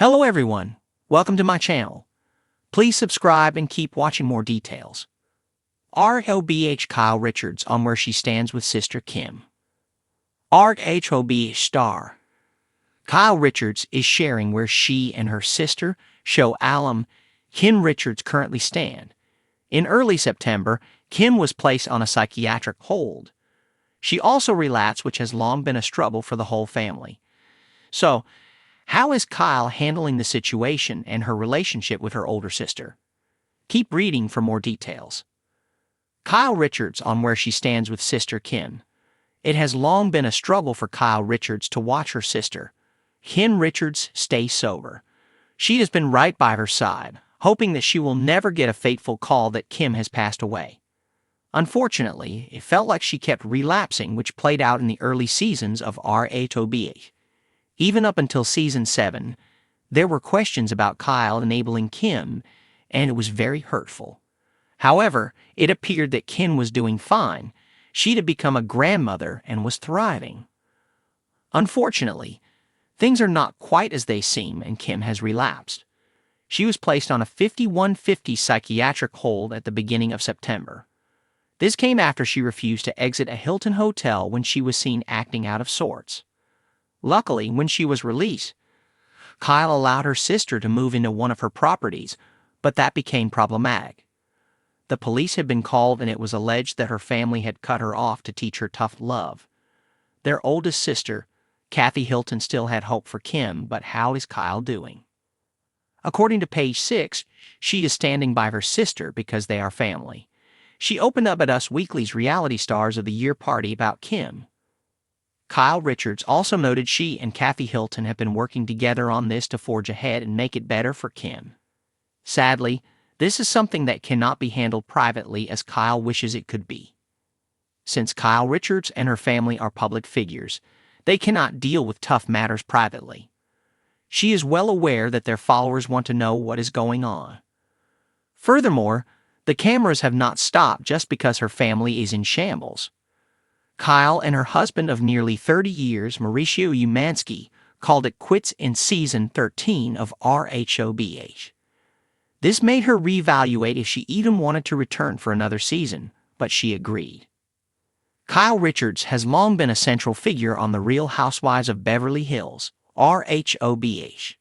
Hello everyone, welcome to my channel. Please subscribe and keep watching more details. RHOBH Kyle Richards on where she stands with sister Kim. RHOBH star Kyle Richards is sharing where she and her sister, show alum Kim Richards currently stand. In early September, Kim was placed on a psychiatric hold. She also relapsed, which has long been a struggle for the whole family. So, how is Kyle handling the situation and her relationship with her older sister? Keep reading for more details. Kyle Richards on where she stands with sister Kim. It has long been a struggle for Kyle Richards to watch her sister, Kim Richards, stay sober. She has been right by her side, hoping that she will never get a fateful call that Kim has passed away. Unfortunately, it felt like she kept relapsing, which played out in the early seasons of RHOBH. Even up until season 7, there were questions about Kyle enabling Kim, and it was very hurtful. However, it appeared that Kim was doing fine. She had become a grandmother and was thriving. Unfortunately, things are not quite as they seem, and Kim has relapsed. She was placed on a 5150 psychiatric hold at the beginning of September. This came after she refused to exit a Hilton hotel when she was seen acting out of sorts. Luckily, when she was released, Kyle allowed her sister to move into one of her properties, but that became problematic. The police had been called, and it was alleged that her family had cut her off to teach her tough love. Their oldest sister, Kathy Hilton, still had hope for Kim, but how is Kyle doing? According to page 6, she is standing by her sister because they are family. She opened up at Us Weekly's Reality Stars of the Year party about Kim. Kyle Richards also noted she and Kathy Hilton have been working together on this to forge ahead and make it better for Kim. Sadly, this is something that cannot be handled privately as Kyle wishes it could be. Since Kyle Richards and her family are public figures, they cannot deal with tough matters privately. She is well aware that their followers want to know what is going on. Furthermore, the cameras have not stopped just because her family is in shambles. Kyle and her husband of nearly 30 years, Mauricio Umansky, called it quits in season 13 of RHOBH. This made her reevaluate if she even wanted to return for another season, but she agreed. Kyle Richards has long been a central figure on the Real Housewives of Beverly Hills, RHOBH.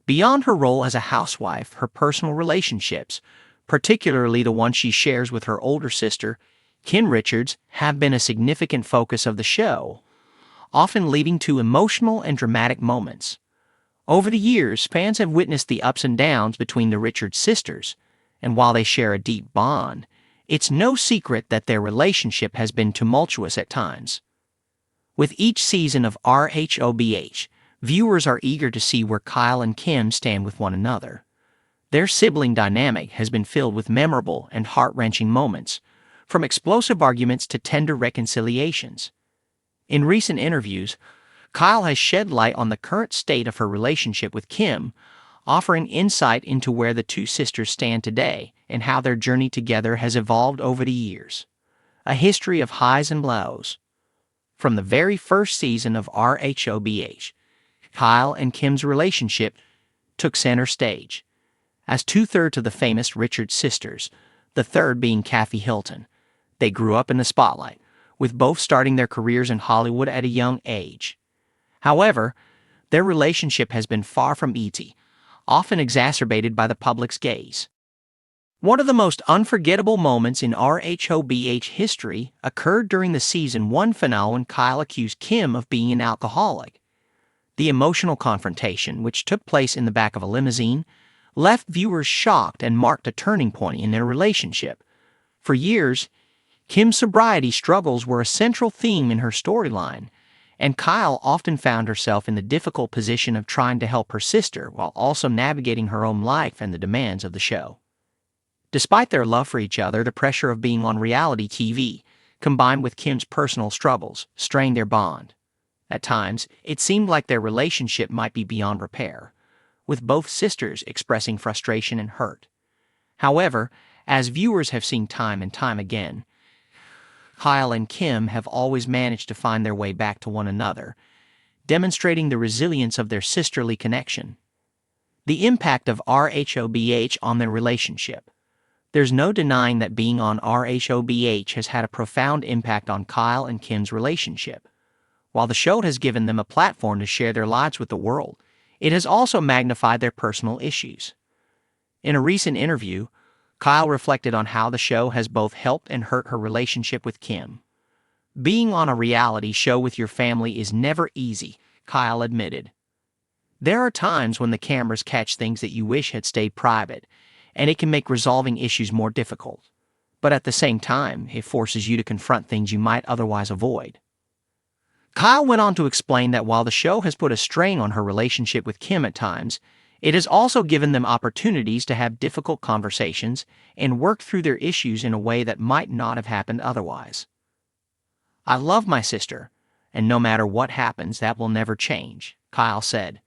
Beyond her role as a housewife, her personal relationships, particularly the one she shares with her older sister, Kim Richards, have been a significant focus of the show, often leading to emotional and dramatic moments. Over the years, fans have witnessed the ups and downs between the Richards sisters, and while they share a deep bond, it's no secret that their relationship has been tumultuous at times. With each season of RHOBH, viewers are eager to see where Kyle and Kim stand with one another. Their sibling dynamic has been filled with memorable and heart-wrenching moments, from explosive arguments to tender reconciliations. In recent interviews, Kyle has shed light on the current state of her relationship with Kim, offering insight into where the two sisters stand today and how their journey together has evolved over the years. A history of highs and lows. From the very first season of RHOBH, Kyle and Kim's relationship took center stage. As two-thirds of the famous Richards sisters, the third being Kathy Hilton, they grew up in the spotlight, with both starting their careers in Hollywood at a young age. However, their relationship has been far from easy, often exacerbated by the public's gaze. One of the most unforgettable moments in RHOBH history occurred during the season 1 finale when Kyle accused Kim of being an alcoholic. The emotional confrontation, which took place in the back of a limousine, left viewers shocked and marked a turning point in their relationship. For years, Kim's sobriety struggles were a central theme in her storyline, and Kyle often found herself in the difficult position of trying to help her sister while also navigating her own life and the demands of the show. Despite their love for each other, the pressure of being on reality TV, combined with Kim's personal struggles, strained their bond. At times, it seemed like their relationship might be beyond repair, with both sisters expressing frustration and hurt. However, as viewers have seen time and time again, Kyle and Kim have always managed to find their way back to one another, demonstrating the resilience of their sisterly connection. The impact of RHOBH on their relationship. There's no denying that being on RHOBH has had a profound impact on Kyle and Kim's relationship. While the show has given them a platform to share their lives with the world, it has also magnified their personal issues. In a recent interview, Kyle reflected on how the show has both helped and hurt her relationship with Kim. Being on a reality show with your family is never easy, Kyle admitted. There are times when the cameras catch things that you wish had stayed private, and it can make resolving issues more difficult. But at the same time, it forces you to confront things you might otherwise avoid. Kyle went on to explain that while the show has put a strain on her relationship with Kim at times, it has also given them opportunities to have difficult conversations and work through their issues in a way that might not have happened otherwise. "I love my sister, and no matter what happens, that will never change," Kyle said.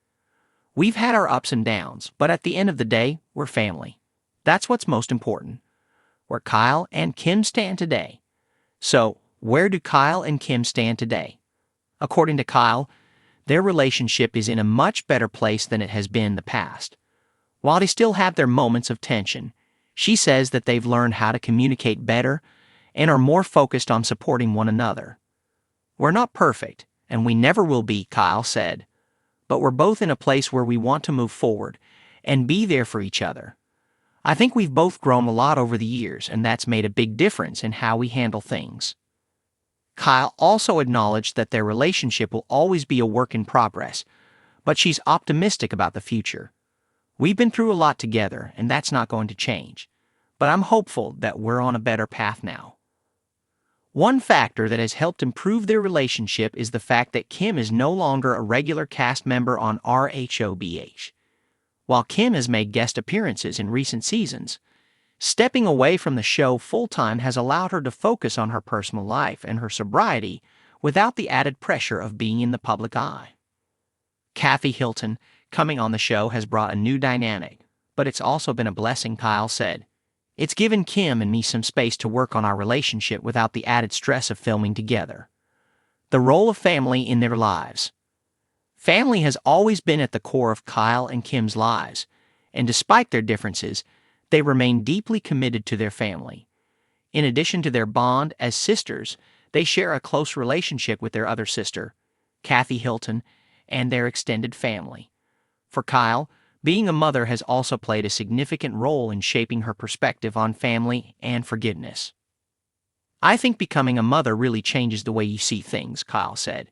"We've had our ups and downs, but at the end of the day, we're family. That's what's most important." Where Kyle and Kim stand today. So, where do Kyle and Kim stand today? According to Kyle, their relationship is in a much better place than it has been in the past. While they still have their moments of tension, she says that they've learned how to communicate better and are more focused on supporting one another. "We're not perfect, and we never will be," Kyle said. "But we're both in a place where we want to move forward and be there for each other. I think we've both grown a lot over the years, and that's made a big difference in how we handle things." Kyle also acknowledged that their relationship will always be a work in progress, but she's optimistic about the future. "We've been through a lot together, and that's not going to change. But I'm hopeful that we're on a better path now." One factor that has helped improve their relationship is the fact that Kim is no longer a regular cast member on RHOBH. While Kim has made guest appearances in recent seasons, stepping away from the show full-time has allowed her to focus on her personal life and her sobriety without the added pressure of being in the public eye. Kathy Hilton, coming on the show, has brought a new dynamic, but it's also been a blessing, Kyle said. "It's given Kim and me some space to work on our relationship without the added stress of filming together." The role of family in their lives. Family has always been at the core of Kyle and Kim's lives, and despite their differences, they remain deeply committed to their family. In addition to their bond as sisters, they share a close relationship with their other sister, Kathy Hilton, and their extended family. For Kyle, being a mother has also played a significant role in shaping her perspective on family and forgiveness. "I think becoming a mother really changes the way you see things," Kyle said.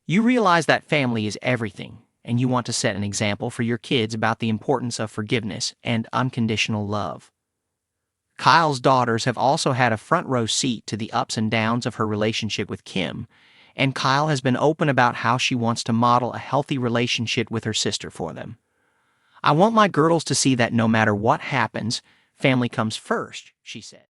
"You realize that family is everything, and you want to set an example for your kids about the importance of forgiveness and unconditional love." Kyle's daughters have also had a front-row seat to the ups and downs of her relationship with Kim, and Kyle has been open about how she wants to model a healthy relationship with her sister for them. "I want my girls to see that no matter what happens, family comes first," she said.